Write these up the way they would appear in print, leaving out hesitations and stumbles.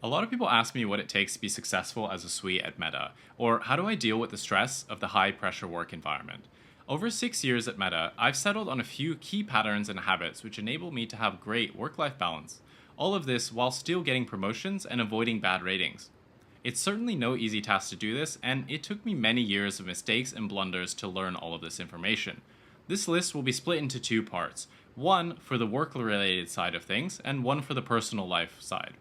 A lot of people ask me what it takes to be successful as a SWE at Meta, or how do I deal with the stress of the high pressure work environment. Over 6 years at Meta, I've settled on a few key patterns and habits which enable me to have great work life balance. All of this while still getting promotions and avoiding bad ratings. It's certainly no easy task to do this, and it took me many years of mistakes and blunders to learn all of this information. This list will be split into two parts, one for the work related side of things, and one for the personal life side.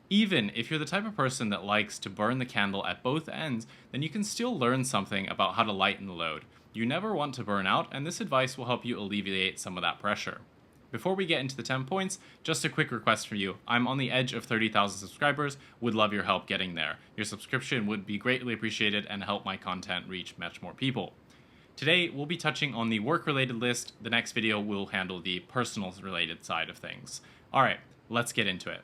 Even if you're the type of person that likes to burn the candle at both ends, then you can still learn something about how to lighten the load. You never want to burn out, and this advice will help you alleviate some of that pressure. Before we get into the 10 points, just a quick request for you. I'm on the edge of 30,000 subscribers, would love your help getting there. Your subscription would be greatly appreciated and help my content reach much more people. Today, we'll be touching on the work-related list. The next video will handle the personal-related side of things. Alright, let's get into it.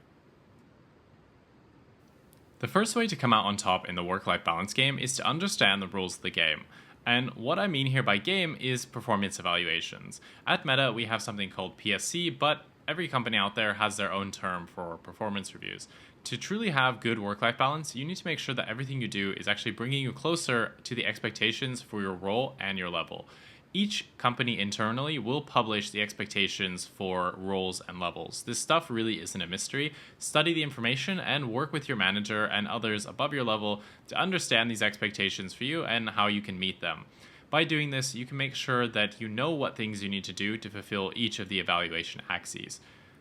The first way to come out on top in the work-life balance game is to understand the rules of the game. And what I mean here by game is performance evaluations. At Meta, we have something called PSC, but every company out there has their own term for performance reviews. To truly have good work-life balance, you need to make sure that everything you do is actually bringing you closer to the expectations for your role and your level. Each company internally will publish the expectations for roles and levels. This stuff really isn't a mystery. Study the information and work with your manager and others above your level to understand these expectations for you and how you can meet them. By doing this, you can make sure that you know what things you need to do to fulfill each of the evaluation axes.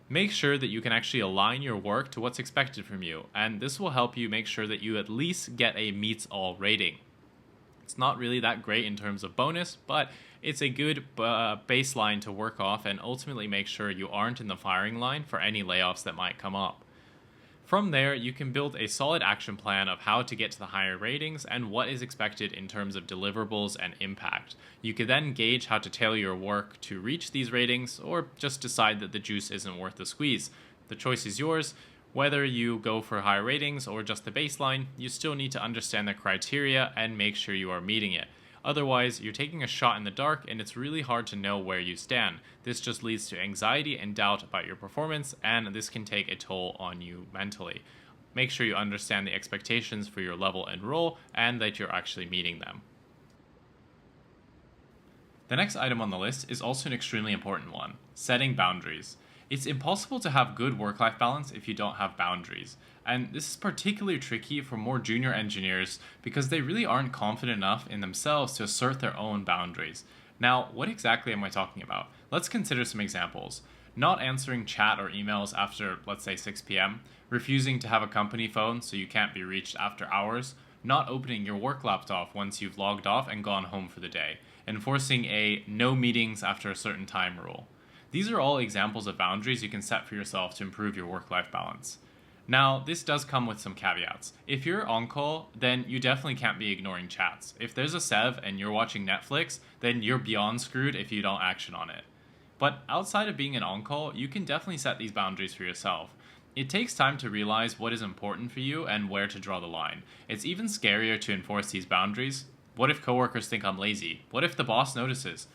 Make sure that you can actually align your work to what's expected from you, and this will help you make sure that you at least get a meets all rating. It's not really that great in terms of bonus, but it's a good baseline to work off and ultimately make sure you aren't in the firing line for any layoffs that might come up. From there, you can build a solid action plan of how to get to the higher ratings and what is expected in terms of deliverables and impact. You can then gauge how to tailor your work to reach these ratings or just decide that the juice isn't worth the squeeze. The choice is yours. Whether you go for higher ratings or just the baseline, you still need to understand the criteria and make sure you are meeting it. Otherwise, you're taking a shot in the dark and it's really hard to know where you stand. This just leads to anxiety and doubt about your performance, and this can take a toll on you mentally. Make sure you understand the expectations for your level and role and that you're actually meeting them. The next item on the list is also an extremely important one, setting boundaries. It's impossible to have good work-life balance if you don't have boundaries. And this is particularly tricky for more junior engineers because they really aren't confident enough in themselves to assert their own boundaries. Now, what exactly am I talking about? Let's consider some examples. Not answering chat or emails after, let's say, 6 p.m., refusing to have a company phone so you can't be reached after hours, not opening your work laptop once you've logged off and gone home for the day, enforcing a no meetings after a certain time rule. These are all examples of boundaries you can set for yourself to improve your work-life balance. Now, this does come with some caveats. If you're on call, then you definitely can't be ignoring chats. If there's a sev and you're watching Netflix, then you're beyond screwed if you don't action on it. But outside of being an on-call, you can definitely set these boundaries for yourself. It takes time to realize what is important for you and where to draw the line. It's even scarier to enforce these boundaries. What if coworkers think I'm lazy? What if the boss notices?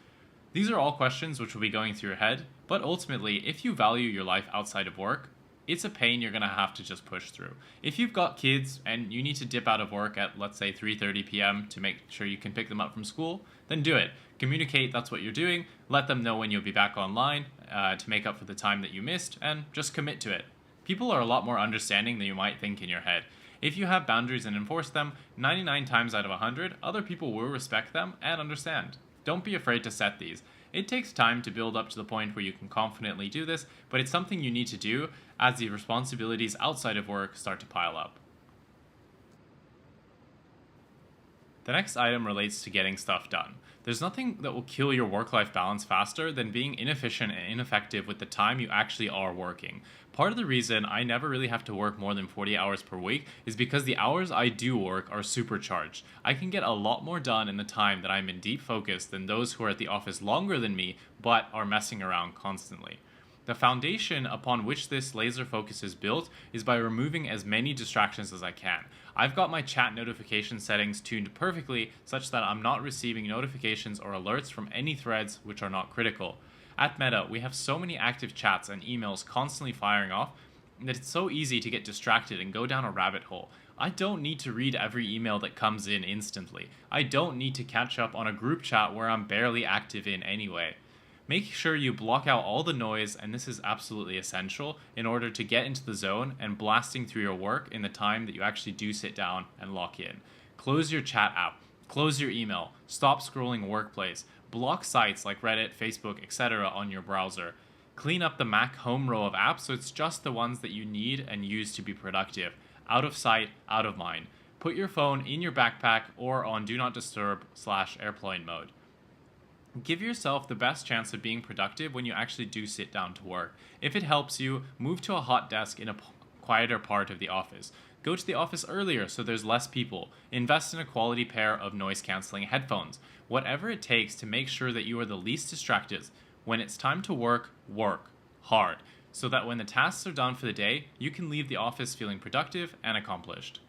These are all questions which will be going through your head, but ultimately, if you value your life outside of work, it's a pain you're going to have to just push through. If you've got kids and you need to dip out of work at, let's say, 3:30 p.m. to make sure you can pick them up from school, then do it. Communicate that's what you're doing, let them know when you'll be back online to make up for the time that you missed, and just commit to it. People are a lot more understanding than you might think in your head. If you have boundaries and enforce them, 99 times out of 100, other people will respect them and understand. Don't be afraid to set these. It takes time to build up to the point where you can confidently do this, but it's something you need to do as the responsibilities outside of work start to pile up. The next item relates to getting stuff done. There's nothing that will kill your work-life balance faster than being inefficient and ineffective with the time you actually are working. Part of the reason I never really have to work more than 40 hours per week is because the hours I do work are supercharged. I can get a lot more done in the time that I'm in deep focus than those who are at the office longer than me but are messing around constantly. The foundation upon which this laser focus is built is by removing as many distractions as I can. I've got my chat notification settings tuned perfectly such that I'm not receiving notifications or alerts from any threads which are not critical. At Meta, we have so many active chats and emails constantly firing off that it's so easy to get distracted and go down a rabbit hole. I don't need to read every email that comes in instantly. I don't need to catch up on a group chat where I'm barely active in anyway. Make sure you block out all the noise, and this is absolutely essential in order to get into the zone and blasting through your work in the time that you actually do sit down and lock in. Close your chat app, close your email, stop scrolling Workplace, block sites like Reddit, Facebook, etc. on your browser. Clean up the Mac home row of apps so it's just the ones that you need and use to be productive. Out of sight, out of mind. Put your phone in your backpack or on Do Not Disturb/airplane mode. Give yourself the best chance of being productive when you actually do sit down to work. If it helps you, move to a hot desk in a quieter part of the office. Go to the office earlier so there's less people. Invest in a quality pair of noise-canceling headphones. Whatever it takes to make sure that you are the least distracted. When it's time to work, work hard, so that when the tasks are done for the day, you can leave the office feeling productive and accomplished.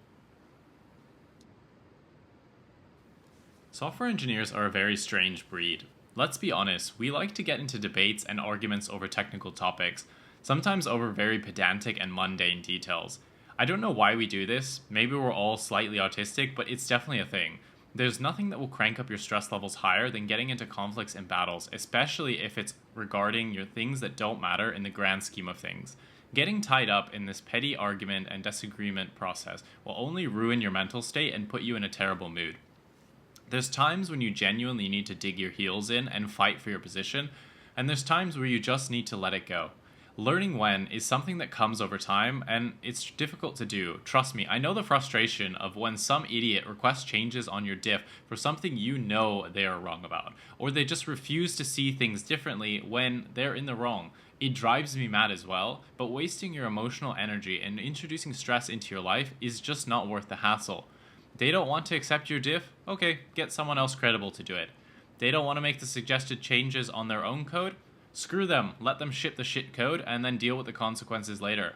Software engineers are a very strange breed. Let's be honest, we like to get into debates and arguments over technical topics, sometimes over very pedantic and mundane details. I don't know why we do this, maybe we're all slightly autistic, but it's definitely a thing. There's nothing that will crank up your stress levels higher than getting into conflicts and battles, especially if it's regarding your things that don't matter in the grand scheme of things. Getting tied up in this petty argument and disagreement process will only ruin your mental state and put you in a terrible mood. There's times when you genuinely need to dig your heels in and fight for your position, and there's times where you just need to let it go. Learning when is something that comes over time, and it's difficult to do. Trust me, I know the frustration of when some idiot requests changes on your diff for something you know they are wrong about, or they just refuse to see things differently when they're in the wrong. It drives me mad as well, but wasting your emotional energy and introducing stress into your life is just not worth the hassle. They don't want to accept your diff? Okay, get someone else credible to do it. They don't want to make the suggested changes on their own code? Screw them, let them ship the shit code and then deal with the consequences later.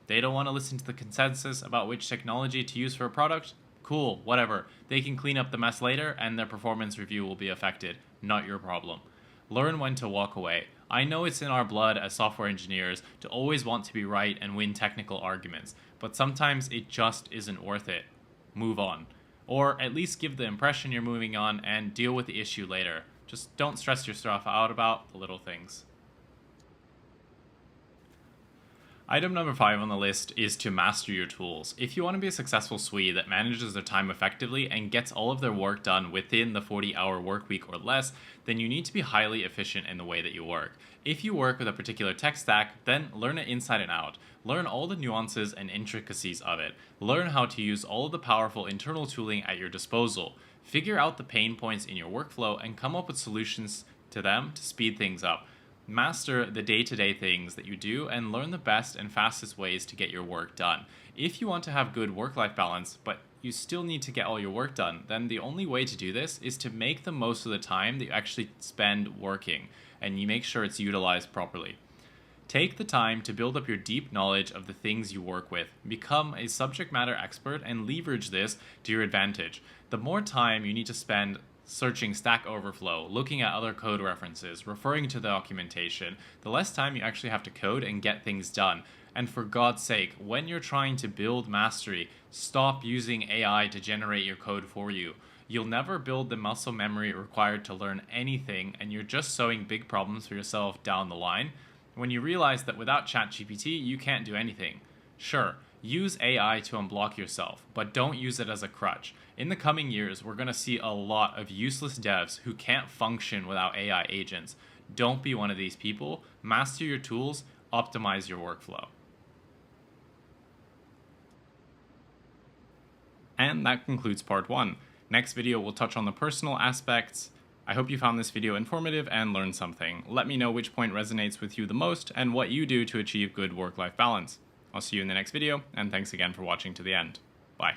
They don't want to listen to the consensus about which technology to use for a product? Cool, whatever. They can clean up the mess later and their performance review will be affected. Not your problem. Learn when to walk away. I know it's in our blood as software engineers to always want to be right and win technical arguments, but sometimes it just isn't worth it. Move on. Or at least give the impression you're moving on and deal with the issue later. Just don't stress yourself out about the little things. Item number 5 on the list is to master your tools. If you want to be a successful Swede that manages their time effectively and gets all of their work done within the 40-hour work week or less, then you need to be highly efficient in the way that you work. If you work with a particular tech stack, then learn it inside and out. Learn all the nuances and intricacies of it. Learn how to use all of the powerful internal tooling at your disposal. Figure out the pain points in your workflow and come up with solutions to them to speed things up. Master the day-to-day things that you do and learn the best and fastest ways to get your work done. If you want to have good work-life balance, but you still need to get all your work done, then the only way to do this is to make the most of the time that you actually spend working, and you make sure it's utilized properly. Take the time to build up your deep knowledge of the things you work with. Become a subject matter expert and leverage this to your advantage. The more time you need to spend searching Stack Overflow, looking at other code references, referring to the documentation, the less time you actually have to code and get things done. And for God's sake, when you're trying to build mastery, stop using AI to generate your code for you. You'll never build the muscle memory required to learn anything, and you're just sowing big problems for yourself down the line when you realize that without ChatGPT, you can't do anything. Sure, use AI to unblock yourself, but don't use it as a crutch. In the coming years, we're going to see a lot of useless devs who can't function without AI agents. Don't be one of these people. Master your tools, optimize your workflow. And that concludes part 1. Next video, we'll touch on the personal aspects. I hope you found this video informative and learned something. Let me know which point resonates with you the most and what you do to achieve good work-life balance. I'll see you in the next video, and thanks again for watching to the end. Bye.